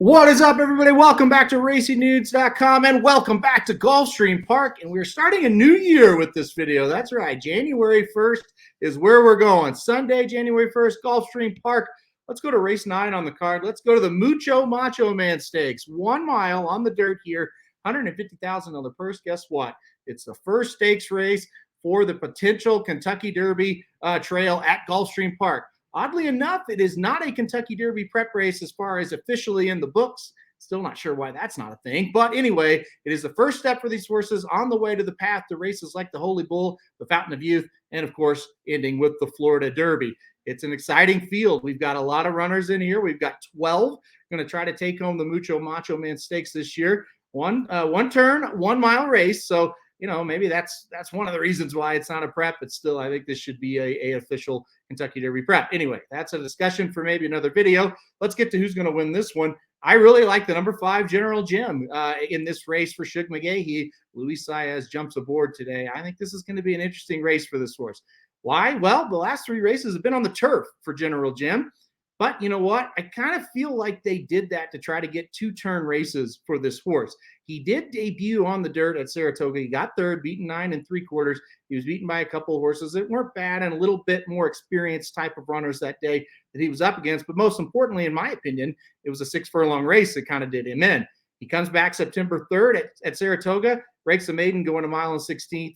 What is up, everybody? Welcome back to RacingNudes.com and welcome back to Gulfstream Park. And we're starting a new year with this video. That's right. January 1st is where we're going. Sunday, January 1st, Gulfstream Park. Let's go to race 9 on the card. Let's go to the Mucho Macho Man Stakes. 1 mile on the dirt here, $150,000 on the purse. Guess what? It's the first stakes race for the potential Kentucky Derby trail at Gulfstream Park. Oddly enough, it is not a Kentucky Derby prep race as far as officially in the books. Still not sure why that's not a thing. But anyway, it is the first step for these horses on the way to the path to races like the Holy Bull, the Fountain of Youth, and, of course, ending with the Florida Derby. It's an exciting field. We've got a lot of runners in here. We've got 12 going to try to take home the Mucho Macho Man Stakes this year. One turn, 1 mile race. So, you know, maybe that's one of the reasons why it's not a prep, but still, I think this should be a official Kentucky Derby prep. Anyway, that's a discussion for maybe another video. Let's get to who's going to win this one. I really like the number 5 General Jim in this race for Shug McGahee. Luis Saez jumps aboard today. I think this is going to be an interesting race for this horse. Why? Well, the last 3 races have been on the turf for General Jim. But you know what? I kind of feel like they did that to try to get 2-turn races for this horse. He did debut on the dirt at Saratoga. He got third, beaten 9 3/4. He was beaten by a couple of horses that weren't bad and a little bit more experienced type of runners that day that he was up against. But most importantly, in my opinion, it was a 6-furlong race that kind of did him in. He comes back September 3rd at Saratoga, breaks the maiden going a mile and 16th,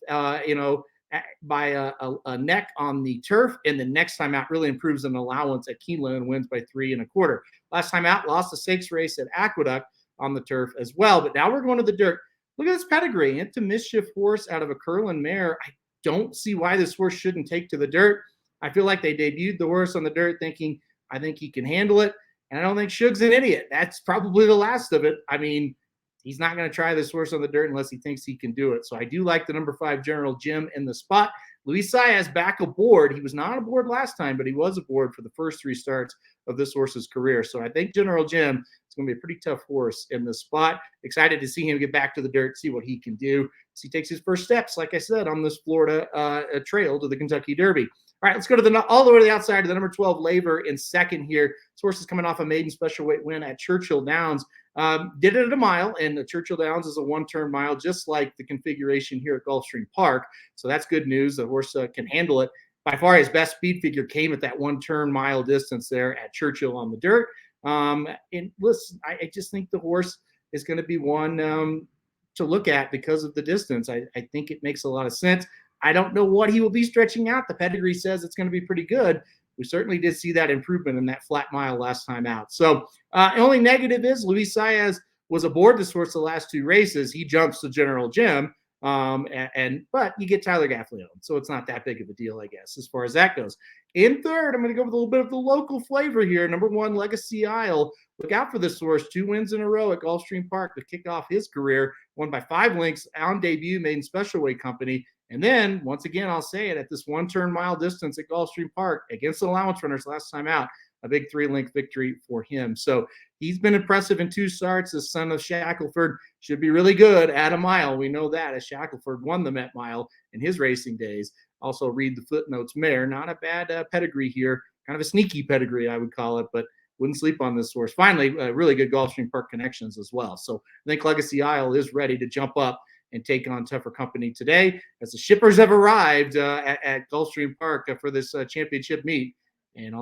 by a neck on the turf, and the next time out really improves an allowance at Keeneland and wins by 3 1/4. Last time out, lost the stakes race at Aqueduct on the turf as well. But now we're going to the dirt. Look at this pedigree. Into Mischief horse out of a Curlin mare. I don't see why this horse shouldn't take to the dirt. I feel like they debuted the horse on the dirt thinking, I think he can handle it. And I don't think Shug's an idiot. That's probably the last of it. I mean, he's not going to try this horse on the dirt unless he thinks he can do it. So I do like the number 5 General Jim in the spot. Luis Saez back aboard. He was not aboard last time, but he was aboard for the first 3 starts of this horse's career. So I think General Jim is going to be a pretty tough horse in the spot. Excited to see him get back to the dirt, see what he can do. As he takes his first steps, like I said, on this Florida trail to the Kentucky Derby. All right, let's go to all the way to the outside to the number 12 Laver in second here. This horse is coming off a maiden special weight win at Churchill Downs. Did it at a mile, and the Churchill Downs is a 1-turn mile, just like the configuration here at Gulfstream Park. So that's good news. The horse can handle it. By far, his best speed figure came at that 1-turn mile distance there at Churchill on the dirt. And listen, I just think the horse is going to be one to look at because of the distance. I think it makes a lot of sense. I don't know what he will be stretching out. The pedigree says it's going to be pretty good. We certainly did see that improvement in that flat mile last time out. So the only negative is Luis Saez was aboard this horse the last 2 races. He jumps to General Jim, but you get Tyler Gaffalione, so it's not that big of a deal, I guess, as far as that goes. In third, I'm going to go with a little bit of the local flavor here. Number 1, Legacy Isle. Look out for this horse. 2 wins in a row at Gulfstream Park to kick off his career. Won by 5 lengths on debut, maiden special weight company. And then, once again, I'll say it, at this 1-turn mile distance at Gulfstream Park against the allowance runners last time out, a big 3-length victory for him. So he's been impressive in 2 starts. The son of Shackelford should be really good at a mile. We know that, as Shackelford won the Met Mile in his racing days. Also read the footnotes mare. Not a bad pedigree here. Kind of a sneaky pedigree, I would call it, but wouldn't sleep on this horse. Finally, really good Gulfstream Park connections as well. So I think Legacy Isle is ready to jump up and take on tougher company today, as the shippers have arrived at Gulfstream Park for this championship meet. And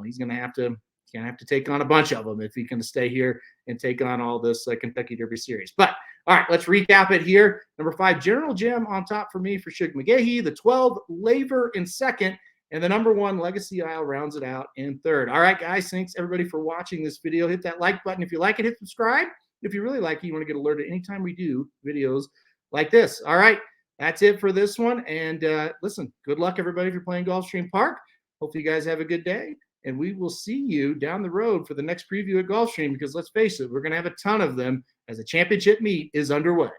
he's going to have to take on a bunch of them if he can stay here and take on all this Kentucky Derby series. But all right, let's recap it here. Number 5, General Jim on top for me for Shug McGahee. The 12, Laver in second. And the number 1, Legacy Isle rounds it out in third. All right, guys, thanks everybody for watching this video. Hit that like button if you like it. Hit subscribe if you really like it. You want to get alerted anytime we do videos like this. All right, that's it for this one. And listen, good luck, everybody, if you're playing Gulfstream Park. Hope you guys have a good day. And we will see you down the road for the next preview at Gulfstream, because let's face it, we're going to have a ton of them as the championship meet is underway.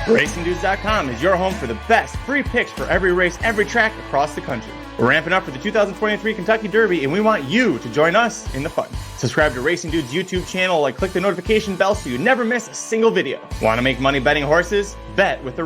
RacingDudes.com is your home for the best free picks for every race, every track across the country. We're ramping up for the 2023 Kentucky Derby, and we want you to join us in the fun. Subscribe to Racing Dudes YouTube channel, click the notification bell so you never miss a single video. Want to make money betting horses? Bet with the